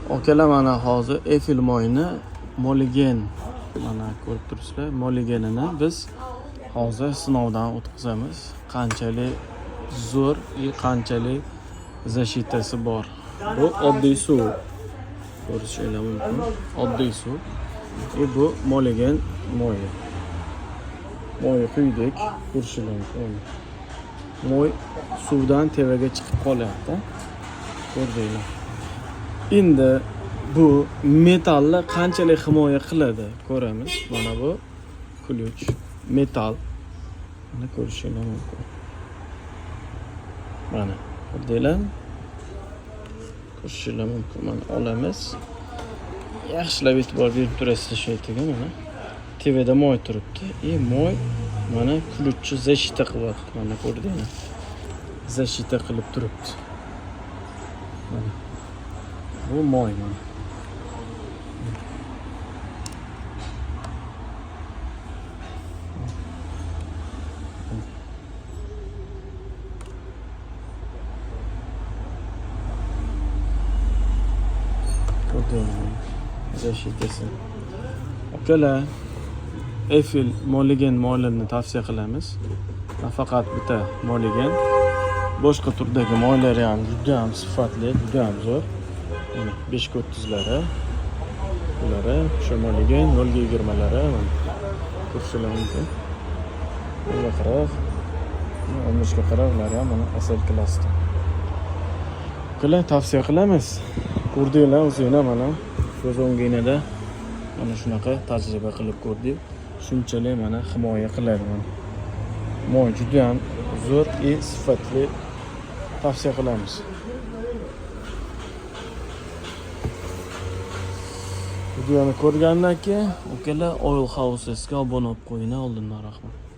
Akalar mana hozir Eiffel moyini Moligen mana ko'rib turibsizlar. Moligenini biz hozir sinovdan o'tkazamiz. Qanchalik zo'r va qanchalik zashitasi bor. Bu oddiy suv. Ko'rishingiz mumkin. Oddiy suv. Bu Moligen moyi. Moy quydik, ko'rishingiz mumkin. Moy suvdan tevaga chiqib qolyapti. Ko'rdinglar. Endi bu metalni qanchalik himoya qiladi ko'ramiz. Mana bu ключ, metal. Mana ko'rishingiz mumkin. Mana ko'rdinglar? Ko'rishingiz mumkin. Mana olamiz. Yaxshilab e'tibor berib turasiz shu yerga mana. Tevada moy turibdi. Moy mana ключni защита qilyapti. Mana ko'rdinglar? Защита qilib turibdi. Mana. Bu moy mana. Защитasi. Akalar, Eiffel Moligen moylarini tavsiya qilamiz. Faqat bitta Moligen. Boshqa turdagi moylari ham juda ham sifatli, juda ham zo'r. 5-400'lari. Buları shu Moligen 0-20'lari ko'rishingiz mumkin. 40, 15 ga qarab ular ham mana asl klassda. Akalar, tavsiya qilamiz. Ko'rdinglar o'zingizlar mana ko'z o'ngingizda mana shunaqa tajriba qilib ko'rdik. Shunchalik mana himoya qiladi mana. Moy juda ham zo'r va sifatli, tavsiya qilamiz. Videoni ko'rgandan keyin akalar Oil Houses'ga obuna bo'lib qo'yinglar, oldindan rahmat.